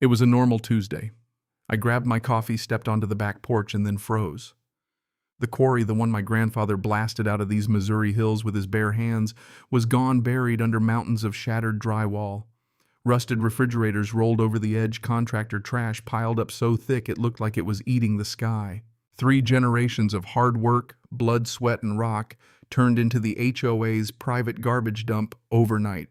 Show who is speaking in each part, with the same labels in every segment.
Speaker 1: It was a normal Tuesday. I grabbed my coffee, stepped onto the back porch, and then froze. The quarry, the one my grandfather blasted out of these Missouri hills with his bare hands, was gone, buried under mountains of shattered drywall. Rusted refrigerators rolled over the edge, contractor trash piled up so thick it looked like it was eating the sky. 3 generations of hard work, blood, sweat, and rock turned into the HOA's private garbage dump overnight.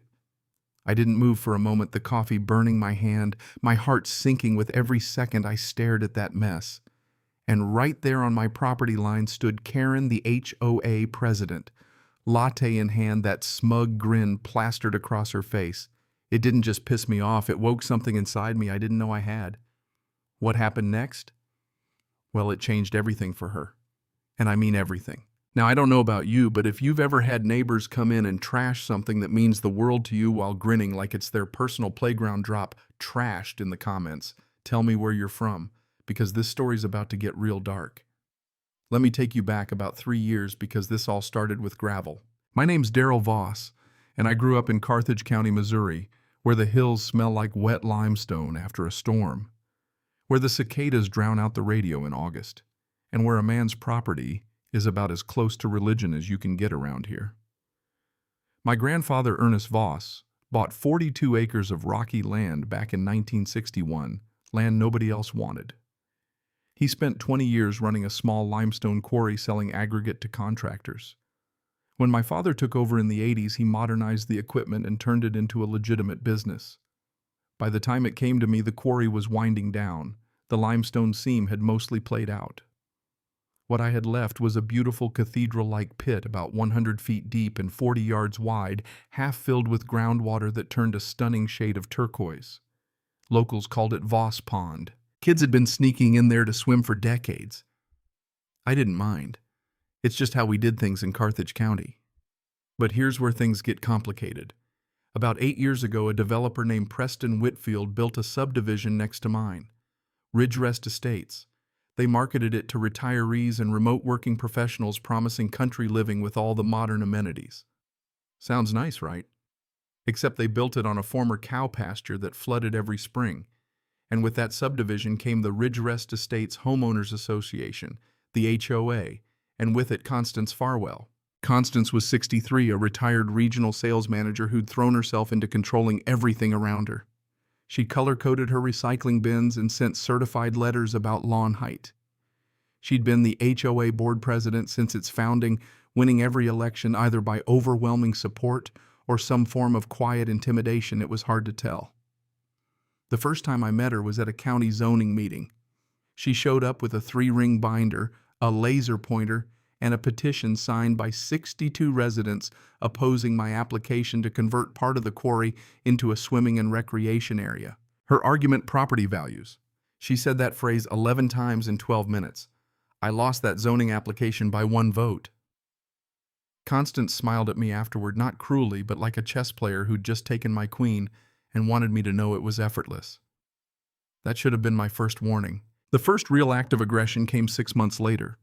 Speaker 1: I didn't move for a moment, the coffee burning my hand, my heart sinking with every second I stared at that mess. And right there on my property line stood Karen, the HOA president. Latte in hand, that smug grin plastered across her face. It didn't just piss me off, it woke something inside me I didn't know I had. What happened next? Well, it changed everything for her. And I mean everything. Now, I don't know about you, but if you've ever had neighbors come in and trash something that means the world to you while grinning like it's their personal playground, drop "trashed" in the comments. Tell me where you're from, because this story's about to get real dark. Let me take you back about 3 years, because this all started with gravel. My name's Daryl Voss, and I grew up in Carthage County, Missouri, where the hills smell like wet limestone after a storm, where the cicadas drown out the radio in August, and where a man's property is about as close to religion as you can get around here. My grandfather, Ernest Voss, bought 42 acres of rocky land back in 1961, land nobody else wanted. He spent 20 years running a small limestone quarry selling aggregate to contractors. When my father took over in the 80s, he modernized the equipment and turned it into a legitimate business. By the time it came to me, the quarry was winding down. The limestone seam had mostly played out. What I had left was a beautiful cathedral-like pit about 100 feet deep and 40 yards wide, half filled with groundwater that turned a stunning shade of turquoise. Locals called it Voss Pond. Kids had been sneaking in there to swim for decades. I didn't mind. It's just how we did things in Carthage County. But here's where things get complicated. About 8 years ago, a developer named Preston Whitfield built a subdivision next to mine, Ridgerest Estates. They marketed it to retirees and remote working professionals, promising country living with all the modern amenities. Sounds nice, right? Except they built it on a former cow pasture that flooded every spring. And with that subdivision came the Ridgerest Estates Homeowners Association, the HOA, and with it Constance Farwell. Constance was 63, a retired regional sales manager who'd thrown herself into controlling everything around her. She color-coded her recycling bins and sent certified letters about lawn height. She'd been the HOA board president since its founding, winning every election either by overwhelming support or some form of quiet intimidation. It was hard to tell. The first time I met her was at a county zoning meeting. She showed up with a 3-ring binder, a laser pointer, and a petition signed by 62 residents opposing my application to convert part of the quarry into a swimming and recreation area. Her argument: property values. She said that phrase 11 times in 12 minutes. I lost that zoning application by 1 vote. Constance smiled at me afterward, not cruelly, but like a chess player who'd just taken my queen and wanted me to know it was effortless. That should have been my first warning. The first real act of aggression came 6 months later.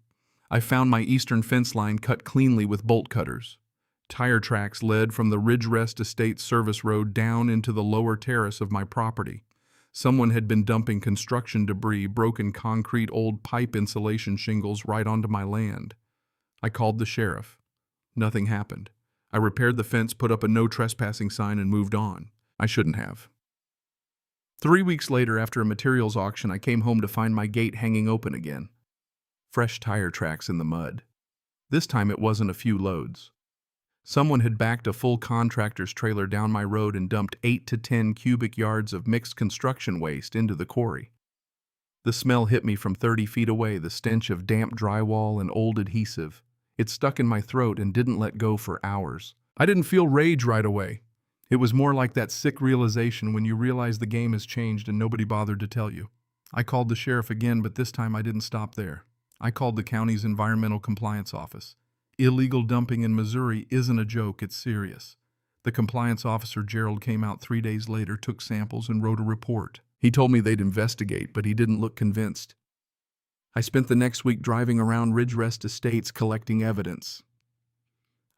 Speaker 1: I found my eastern fence line cut cleanly with bolt cutters. Tire tracks led from the Ridgerest Estates service road down into the lower terrace of my property. Someone had been dumping construction debris, broken concrete, old pipe insulation shingles right onto my land. I called the sheriff. Nothing happened. I repaired the fence, put up a no trespassing sign, and moved on. I shouldn't have. 3 weeks later, after a materials auction, I came home to find my gate hanging open again. Fresh tire tracks in the mud. This time it wasn't a few loads. Someone had backed a full contractor's trailer down my road and dumped 8 to 10 cubic yards of mixed construction waste into the quarry. The smell hit me from 30 feet away, the stench of damp drywall and old adhesive. It stuck in my throat and didn't let go for hours. I didn't feel rage right away. It was more like that sick realization when you realize the game has changed and nobody bothered to tell you. I called the sheriff again, but this time I didn't stop there. I called the county's environmental compliance office. Illegal dumping in Missouri isn't a joke, it's serious. The compliance officer, Gerald, came out 3 days later, took samples, and wrote a report. He told me they'd investigate, but he didn't look convinced. I spent the next week driving around Ridgerest Estates collecting evidence.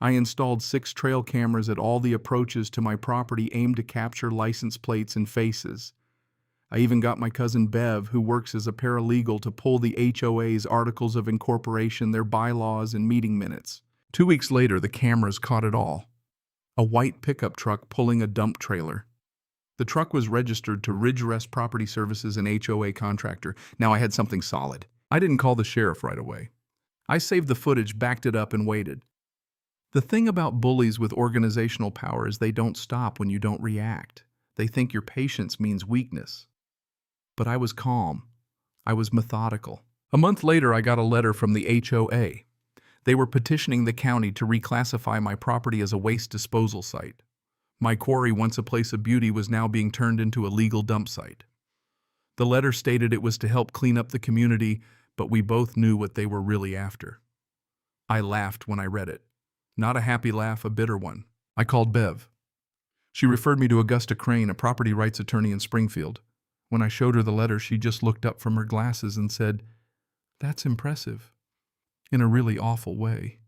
Speaker 1: I installed 6 trail cameras at all the approaches to my property aimed to capture license plates and faces. I even got my cousin Bev, who works as a paralegal, to pull the HOA's articles of incorporation, their bylaws, and meeting minutes. 2 weeks later, the cameras caught it all. A white pickup truck pulling a dump trailer. The truck was registered to Ridgerest Property Services, an HOA contractor. Now I had something solid. I didn't call the sheriff right away. I saved the footage, backed it up, and waited. The thing about bullies with organizational power is they don't stop when you don't react. They think your patience means weakness. But I was calm. I was methodical. A month later, I got a letter from the HOA. They were petitioning the county to reclassify my property as a waste disposal site. My quarry, once a place of beauty, was now being turned into a legal dump site. The letter stated it was to help clean up the community, but we both knew what they were really after. I laughed when I read it. Not a happy laugh, a bitter one. I called Bev. She referred me to Augusta Crane, a property rights attorney in Springfield. When I showed her the letter, she just looked up from her glasses and said, "That's impressive," in a really awful way.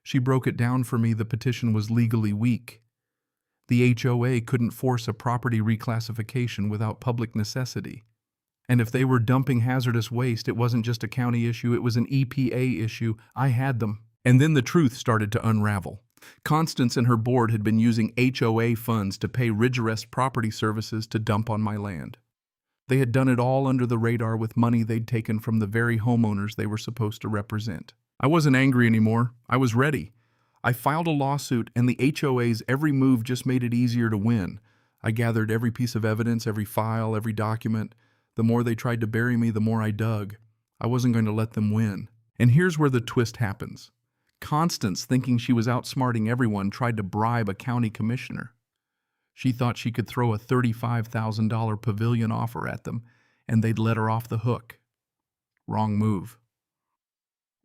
Speaker 1: She broke it down for me. The petition was legally weak. The HOA couldn't force a property reclassification without public necessity. And if they were dumping hazardous waste, it wasn't just a county issue, it was an EPA issue. I had them. And then the truth started to unravel. Constance and her board had been using HOA funds to pay Ridgerest Property Services to dump on my land. They had done it all under the radar with money they'd taken from the very homeowners they were supposed to represent. I wasn't angry anymore. I was ready. I filed a lawsuit, and the HOA's every move just made it easier to win. I gathered every piece of evidence, every file, every document. The more they tried to bury me, the more I dug. I wasn't going to let them win. And here's where the twist happens. Constance, thinking she was outsmarting everyone, tried to bribe a county commissioner. She thought she could throw a $35,000 pavilion offer at them, and they'd let her off the hook. Wrong move.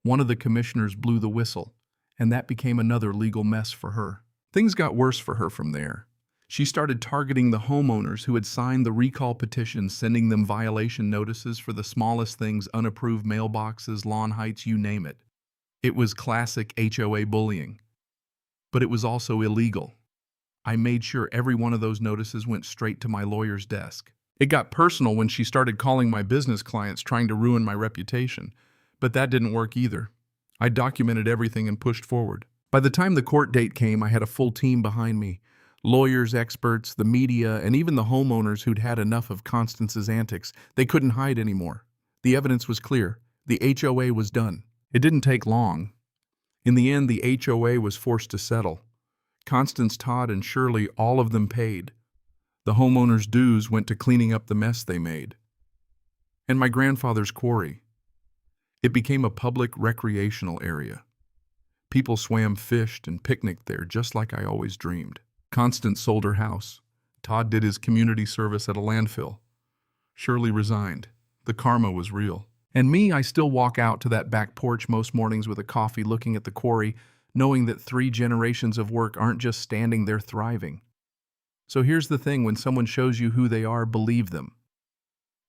Speaker 1: One of the commissioners blew the whistle, and that became another legal mess for her. Things got worse for her from there. She started targeting the homeowners who had signed the recall petition, sending them violation notices for the smallest things, unapproved mailboxes, lawn heights, you name it. It was classic HOA bullying. But it was also illegal. I made sure every one of those notices went straight to my lawyer's desk. It got personal when she started calling my business clients, trying to ruin my reputation. But that didn't work either. I documented everything and pushed forward. By the time the court date came, I had a full team behind me. Lawyers, experts, the media, and even the homeowners who'd had enough of Constance's antics. They couldn't hide anymore. The evidence was clear. The HOA was done. It didn't take long. In the end, the HOA was forced to settle. Constance, Todd, and Shirley, all of them paid. The homeowners' dues went to cleaning up the mess they made. And my grandfather's quarry. It became a public recreational area. People swam, fished, and picnicked there just like I always dreamed. Constance sold her house. Todd did his community service at a landfill. Shirley resigned. The karma was real. And me, I still walk out to that back porch most mornings with a coffee, looking at the quarry, knowing that 3 generations of work aren't just standing there thriving. So here's the thing, when someone shows you who they are, believe them.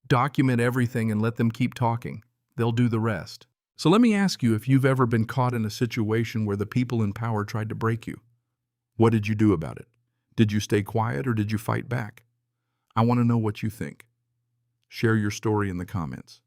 Speaker 1: Document everything and let them keep talking. They'll do the rest. So let me ask you if you've ever been caught in a situation where the people in power tried to break you. What did you do about it? Did you stay quiet or did you fight back? I want to know what you think. Share your story in the comments.